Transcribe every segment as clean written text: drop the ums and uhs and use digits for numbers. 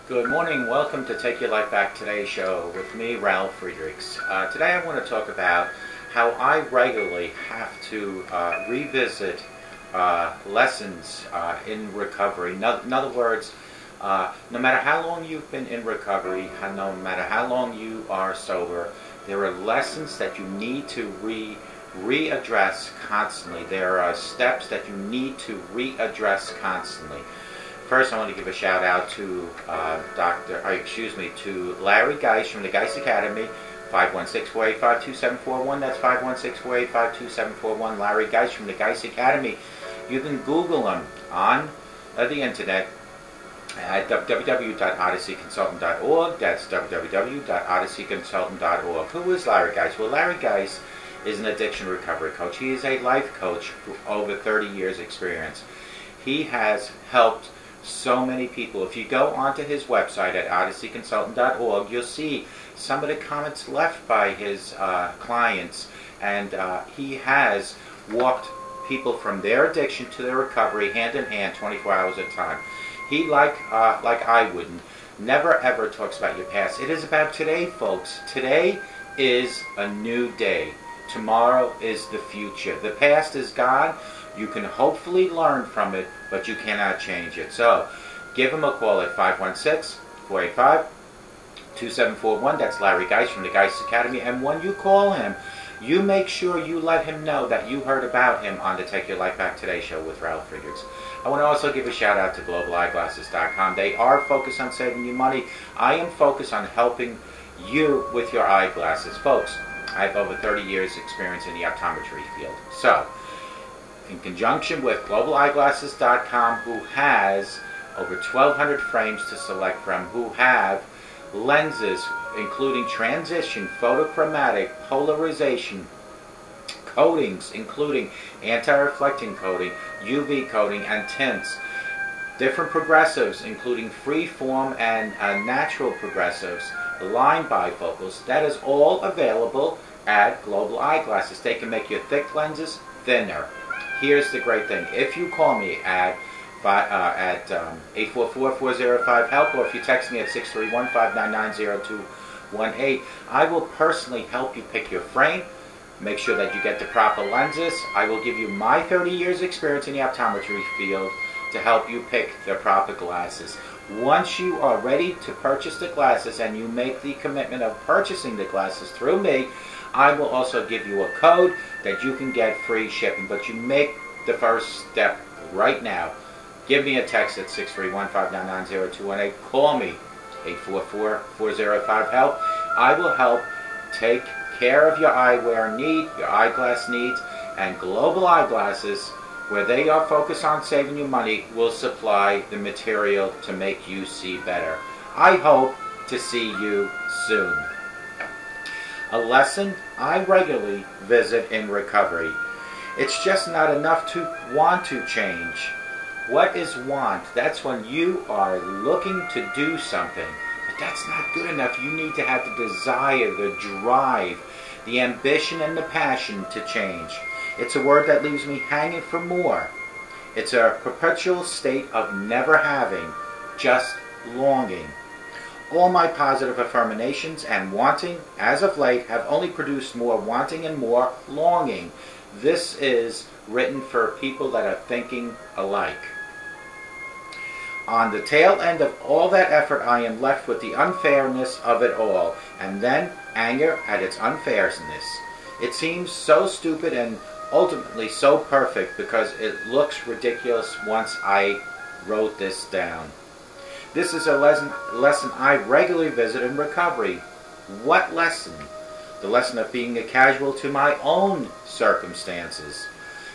Good morning. Welcome to Take Your Life Back Today show with me, Ralf Friedrichs. Today I want to talk about how I regularly have to revisit lessons in recovery. In other words, no matter how long you've been in recovery, no matter how long you are sober, there are lessons that you need to readdress constantly. There are steps that you need to readdress constantly. First, I want to give a shout out to to Larry Geis from the Geis Academy, 516-485-2741. That's 516-485-2741. Larry Geis from the Geis Academy. You can Google him on the internet at www.odysseyconsultant.org. That's www.odysseyconsultant.org. Who is Larry Geis? Well, Larry Geis is an addiction recovery coach. He is a life coach with over 30 years experience. He has helped so many people. If you go onto his website at odysseyconsultant.org, you'll see some of the comments left by his clients, and he has walked people from their addiction to their recovery hand in hand 24 hours at a time. He, like I wouldn't, never ever talks about your past. It is about today, folks. Today is a new day. Tomorrow is the future. The past is gone. You can hopefully learn from it, but you cannot change it. So give him a call at 516-485-2741. That's Larry Geis from the Geis Academy. And when you call him, you make sure you let him know that you heard about him on the Take Your Life Back Today show with Ralf Friedrichs. I want to also give a shout out to globalayeglasses.com. They are focused on saving you money. I am focused on helping you with your eyeglasses. Folks, I have over 30 years experience in the optometry field. So, in conjunction with globalayeglasses.com, who has over 1,200 frames to select from, who have lenses including transition, photochromatic, polarization, coatings including anti-reflecting coating, UV coating, and tints, different progressives including free-form and natural progressives, line bifocals. That is all available at Global Eyeglasses. They can make your thick lenses thinner. Here's the great thing. If you call me at 844-405-HELP, or if you text me at 631-599-0218, I will personally help you pick your frame, make sure that you get the proper lenses. I will give you my 30 years experience in the optometry field to help you pick the proper glasses. Once you are ready to purchase the glasses and you make the commitment of purchasing the glasses through me, I will also give you a code that you can get free shipping. But you make the first step right now. Give me a text at 631-599-0218. Call me, 844-405-HELP. I will help take care of your eyewear need, your eyeglass needs, and Global Eyeglasses, where they are focused on saving you money, will supply the material to make you see better. I hope to see you soon. A lesson I regularly visit in recovery. It's just not enough to want to change. What is want? That's when you are looking to do something, but that's not good enough. You need to have the desire, the drive, the ambition, and the passion to change. It's a word that leaves me hanging for more. It's a perpetual state of never having, just longing. All my positive affirmations and wanting, as of late, have only produced more wanting and more longing. This is written for people that are thinking alike. On the tail end of all that effort, I am left with the unfairness of it all, and then anger at its unfairness. It seems so stupid and ultimately so perfect because it looks ridiculous once I wrote this down. This is a lesson I regularly visit in recovery. What lesson? The lesson of being a casual to my own circumstances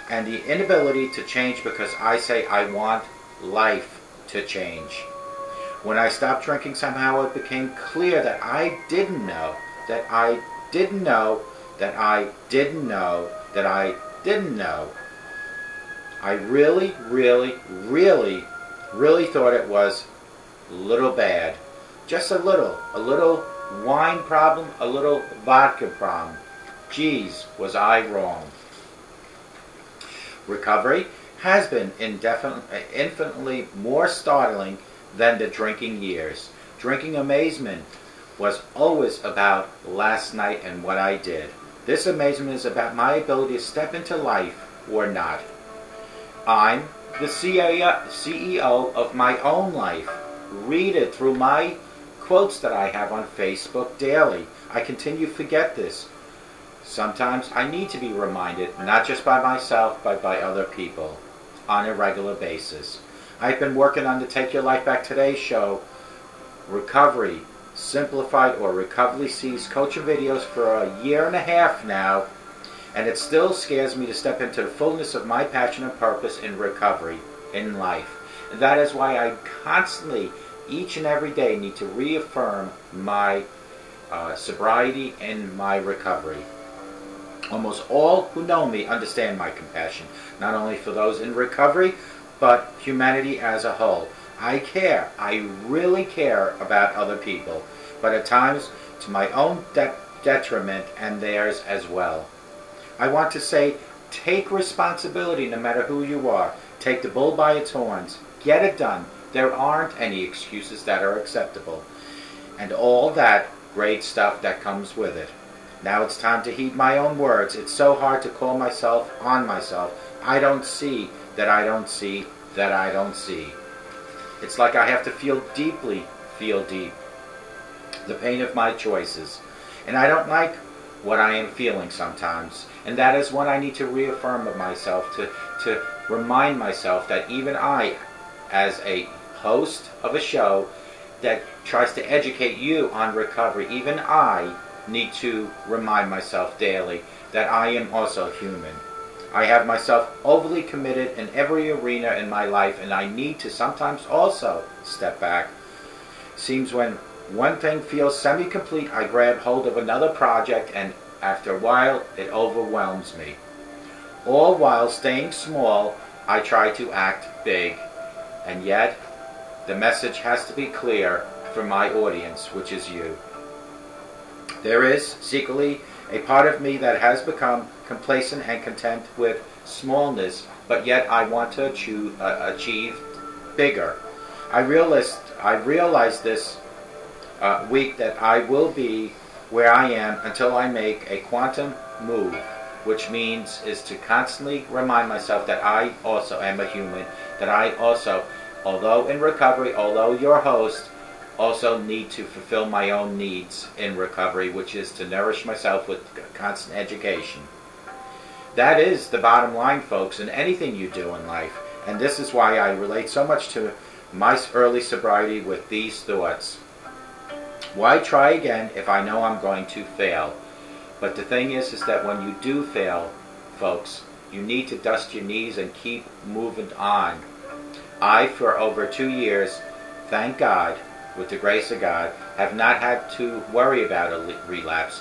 and the inability to change because I say I want life to change. When I stopped drinking, somehow it became clear that I didn't know, that I didn't know, that I didn't know, that I didn't know. I really thought it was a little bad. Just a little wine problem, a little vodka problem. Geez, was I wrong. Recovery has been infinitely more startling than the drinking years. Drinking amazement was always about last night and what I did. This amazement is about my ability to step into life or not. I'm the CEO of my own life. Read it through my quotes that I have on Facebook daily. I continue to forget this. Sometimes I need to be reminded, not just by myself, but by other people on a regular basis. I've been working on the Take Your Life Back Today show, Recovery Simplified or Recovery Sees coaching videos for a year and a half now, and it still scares me to step into the fullness of my passion and purpose in recovery, in life. And that is why I constantly, each and every day, need to reaffirm my sobriety and my recovery. Almost all who know me understand my compassion, not only for those in recovery, but humanity as a whole. I care. I really care about other people, but at times to my own detriment and theirs as well. I want to say, take responsibility no matter who you are. Take the bull by its horns. Get it done. There aren't any excuses that are acceptable. And all that great stuff that comes with it. Now it's time to heed my own words. It's so hard to call myself on myself. I don't see that I don't see that I don't see. It's like I have to feel deep the pain of my choices. And I don't like what I am feeling sometimes. And that is when I need to reaffirm of myself, to remind myself that even I, as a host of a show that tries to educate you on recovery, even I need to remind myself daily that I am also human. I have myself overly committed in every arena in my life, and I need to sometimes also step back. Seems when one thing feels semi-complete, I grab hold of another project, and after a while it overwhelms me. All while staying small, I try to act big, and yet the message has to be clear for my audience, which is you. There is secretly a part of me that has become complacent and content with smallness, but yet I want to achieve bigger. I realized this week that I will be where I am until I make a quantum move, which means is to constantly remind myself that I also am a human, that I also, although in recovery, although your host, also need to fulfill my own needs in recovery, which is to nourish myself with constant education. That is the bottom line, folks, in anything you do in life. And this is why I relate so much to my early sobriety with these thoughts. Why try again if I know I'm going to fail? But the thing is that when you do fail, folks, you need to dust your knees and keep moving on. I, for over 2 years, thank God, with the grace of God, have not had to worry about a relapse.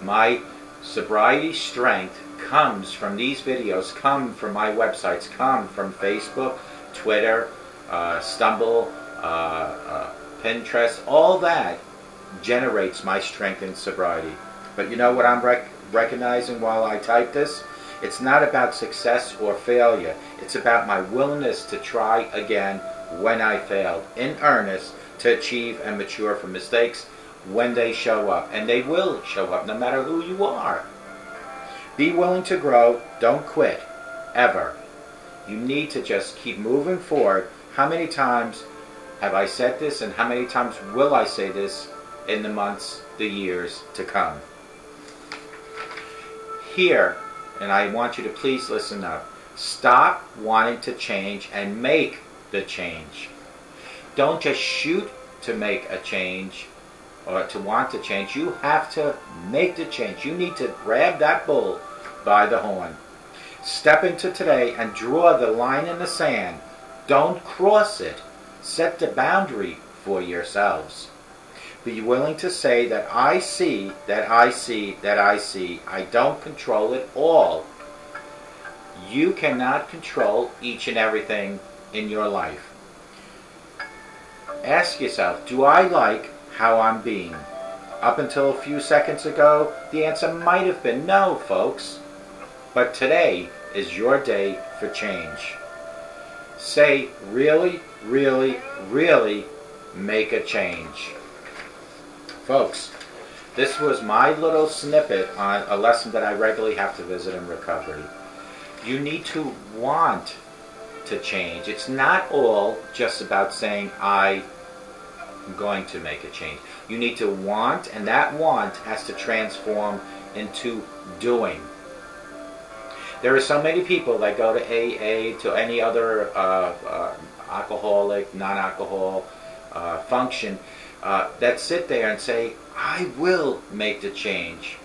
My sobriety strength comes from these videos, come from my websites, come from Facebook, Twitter, Stumble, Pinterest. All that generates my strength in sobriety. But you know what I'm recognizing while I type this? It's not about success or failure. It's about my willingness to try again when I failed, in earnest, to achieve and mature from mistakes when they show up. And they will show up no matter who you are. Be willing to grow. Don't quit. Ever. You need to just keep moving forward. How many times have I said this, and how many times will I say this in the months, the years to come? Here, and I want you to please listen up. Stop wanting to change and make the change. Don't just shoot to make a change or to want to change. You have to make the change. You need to grab that bull by the horn. Step into today and draw the line in the sand. Don't cross it. Set the boundary for yourselves. Be willing to say that I see, that I see, that I see. I don't control it all. You cannot control each and everything in your life. Ask yourself, do I like how I'm being? Up until a few seconds ago, the answer might have been no, folks. But today is your day for change. Say, really, really, really, make a change. Folks, this was my little snippet on a lesson that I regularly have to visit in recovery. You need to want to change. It's not all just about saying, I'm going to make a change. You need to want, and that want has to transform into doing. There are so many people that go to AA, to any other alcoholic, non-alcohol function, that sit there and say, I will make the change.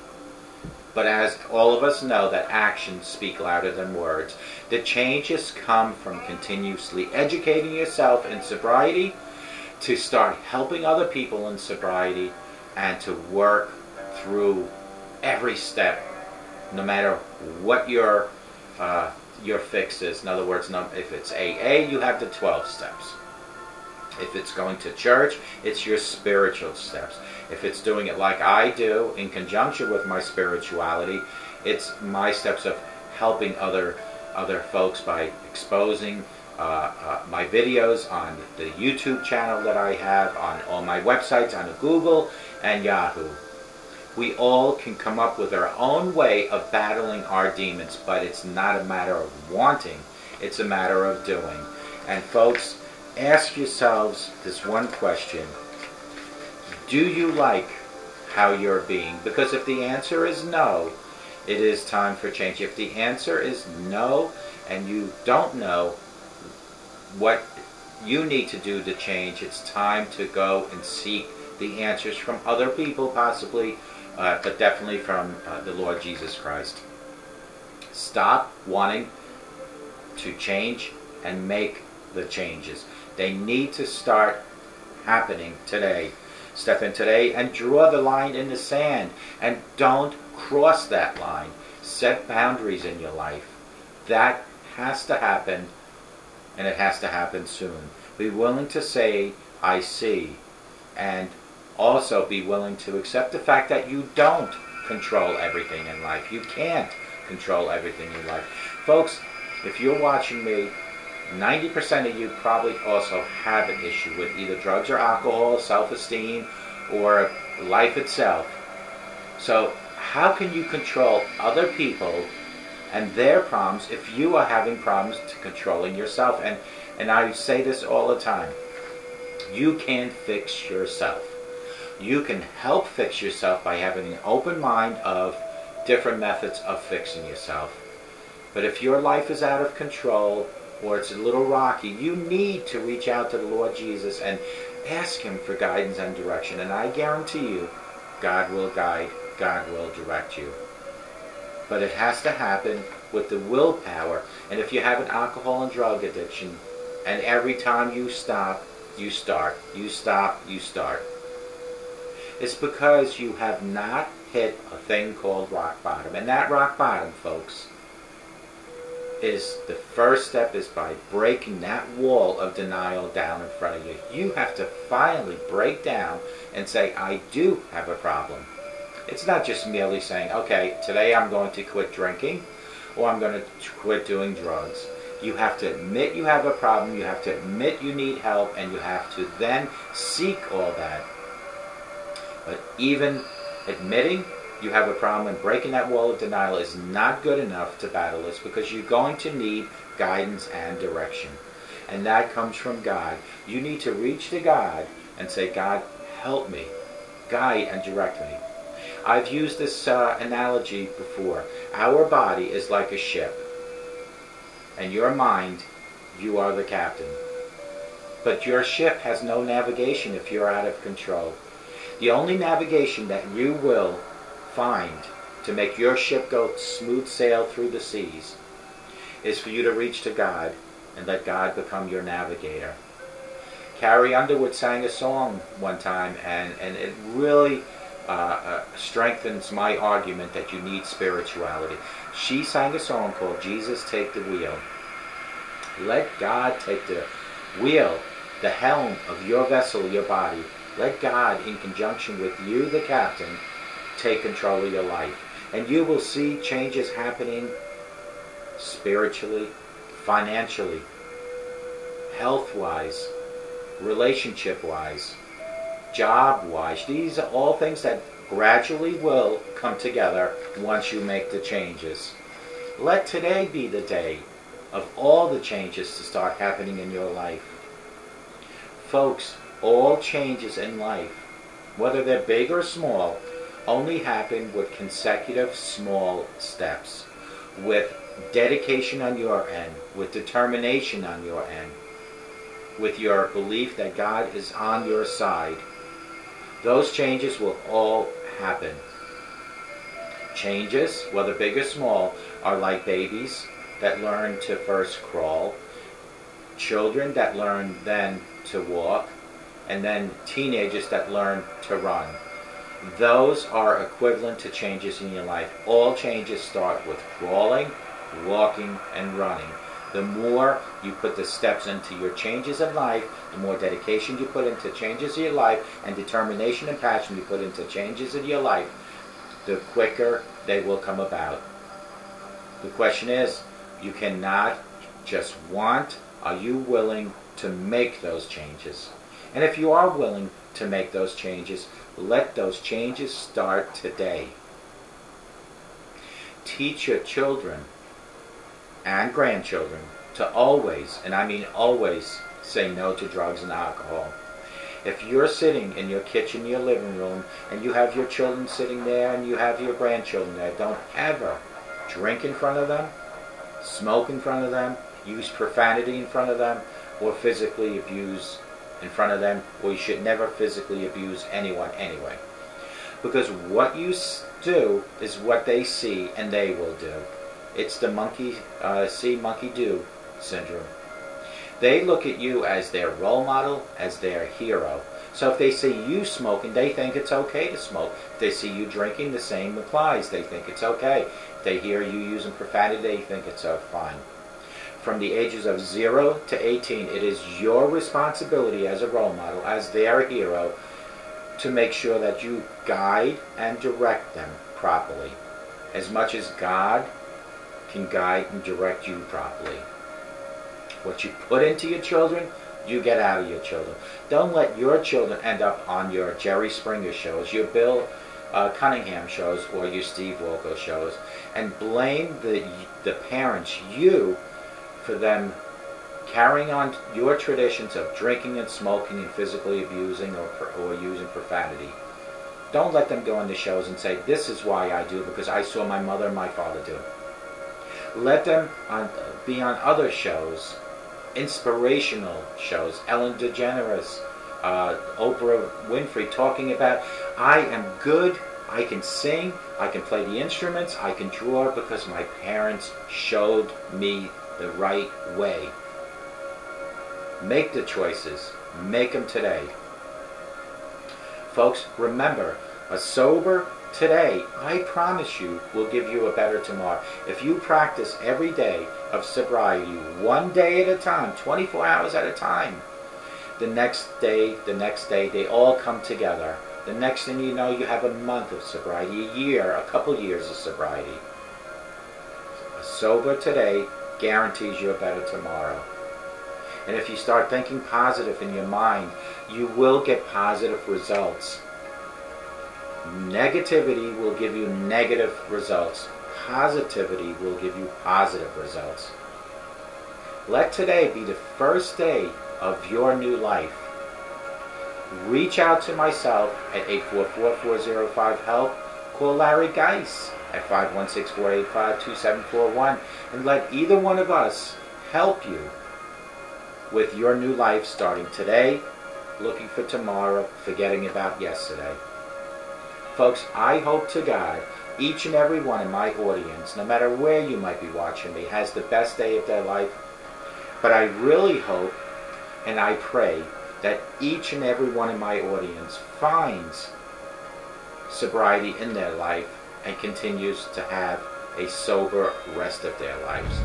But as all of us know, that actions speak louder than words. The changes come from continuously educating yourself in sobriety, to start helping other people in sobriety, and to work through every step, no matter what your fix is. In other words, if it's AA, you have the 12 steps. If it's going to church, it's your spiritual steps. If it's doing it like I do, in conjunction with my spirituality, it's my steps of helping other folks by exposing my videos on the YouTube channel that I have, on all my websites, on Google and Yahoo. We all can come up with our own way of battling our demons, but it's not a matter of wanting, it's a matter of doing. And folks, ask yourselves this one question: do you like how you're being? Because if the answer is no, it is time for change. If the answer is no, and you don't know what you need to do to change, it's time to go and seek the answers from other people, possibly, but definitely from the Lord Jesus Christ. Stop wanting to change and make the changes. They need to start happening today. Step in today and draw the line in the sand, and don't cross that line. Set boundaries in your life. That has to happen, and it has to happen soon. Be willing to say, I see, and also be willing to accept the fact that you don't control everything in life. You can't control everything in life. Folks, if you're watching me, 90% of you probably also have an issue with either drugs or alcohol, self-esteem, or life itself. So how can you control other people and their problems if you are having problems to controlling yourself? And I say this all the time. You can't fix yourself. You can help fix yourself by having an open mind of different methods of fixing yourself. But if your life is out of control, or it's a little rocky, you need to reach out to the Lord Jesus and ask Him for guidance and direction. And I guarantee you, God will guide, God will direct you. But it has to happen with the willpower. And if you have an alcohol and drug addiction, and every time you stop, you start, you stop, you start, it's because you have not hit a thing called rock bottom. And that rock bottom, folks, is the first step is by breaking that wall of denial down in front of you. You have to finally break down and say, I do have a problem. It's not just merely saying, okay, today I'm going to quit drinking, or I'm going to quit doing drugs. You have to admit you have a problem, you have to admit you need help, and you have to then seek all that. But even admitting you have a problem and breaking that wall of denial is not good enough to battle this, because you're going to need guidance and direction. And that comes from God. You need to reach to God and say, God, help me, guide and direct me. I've used this analogy before. Our body is like a ship, and your mind, you are the captain. But your ship has no navigation if you're out of control. The only navigation that you will find to make your ship go smooth sail through the seas is for you to reach to God and let God become your navigator. Carrie Underwood sang a song one time, and it really strengthens my argument that you need spirituality. She sang a song called Jesus Take the Wheel. Let God take the wheel, the helm of your vessel, your body. Let God, in conjunction with you, the captain, take control of your life. And you will see changes happening spiritually, financially, health-wise, relationship-wise, job-wise. These are all things that gradually will come together once you make the changes. Let today be the day of all the changes to start happening in your life. Folks, all changes in life, whether they're big or small, only happen with consecutive small steps, with dedication on your end, with determination on your end, with your belief that God is on your side. Those changes will all happen. Changes, whether big or small, are like babies that learn to first crawl, children that learn then to walk, and then teenagers that learn to run. Those are equivalent to changes in your life. All changes start with crawling, walking, and running. The more you put the steps into your changes in life, the more dedication you put into changes in your life, and determination and passion you put into changes in your life, the quicker they will come about. The question is, you cannot just want, are you willing to make those changes? And if you are willing to make those changes, let those changes start today. Teach your children and grandchildren to always, and I mean always, say no to drugs and alcohol. If you're sitting in your kitchen, your living room, and you have your children sitting there and you have your grandchildren there, don't ever drink in front of them, smoke in front of them, use profanity in front of them, or physically abuse in front of them, or you should never physically abuse anyone anyway. Because what you do is what they see and they will do. It's the monkey see, monkey do syndrome. They look at you as their role model, as their hero. So if they see you smoking, they think it's okay to smoke. If they see you drinking, the same applies. They think it's okay. If they hear you using profanity, they think it's fine. From the ages of 0 to 18, it is your responsibility as a role model, as their hero, to make sure that you guide and direct them properly, as much as God can guide and direct you properly. What you put into your children, you get out of your children. Don't let your children end up on your Jerry Springer shows, your Bill Cunningham shows, or your Steve Wilkos shows, and blame the parents, you, for them carrying on your traditions of drinking and smoking and physically abusing or using profanity. Don't let them go on the shows and say, this is why I do it, because I saw my mother and my father do it. Let them be on other shows, inspirational shows, Ellen DeGeneres, Oprah Winfrey, talking about, I am good, I can sing, I can play the instruments, I can draw because my parents showed me the right way. Make the choices. Make them today. Folks, remember, a sober today, I promise you, will give you a better tomorrow. If you practice every day of sobriety, one day at a time, 24 hours at a time, the next day, they all come together. The next thing you know, you have a month of sobriety, a year, a couple years of sobriety. A sober today guarantees you a better tomorrow. And if you start thinking positive in your mind, you will get positive results. Negativity will give you negative results. Positivity will give you positive results. Let today be the first day of your new life. Reach out to myself at 844-405-HELP. Call Larry Geis at 516-485-2741 and let either one of us help you with your new life starting today, looking for tomorrow, forgetting about yesterday. Folks, I hope to God each and every one in my audience, no matter where you might be watching me, has the best day of their life. But I really hope and I pray that each and every one in my audience finds sobriety in their life and continues to have a sober rest of their lives.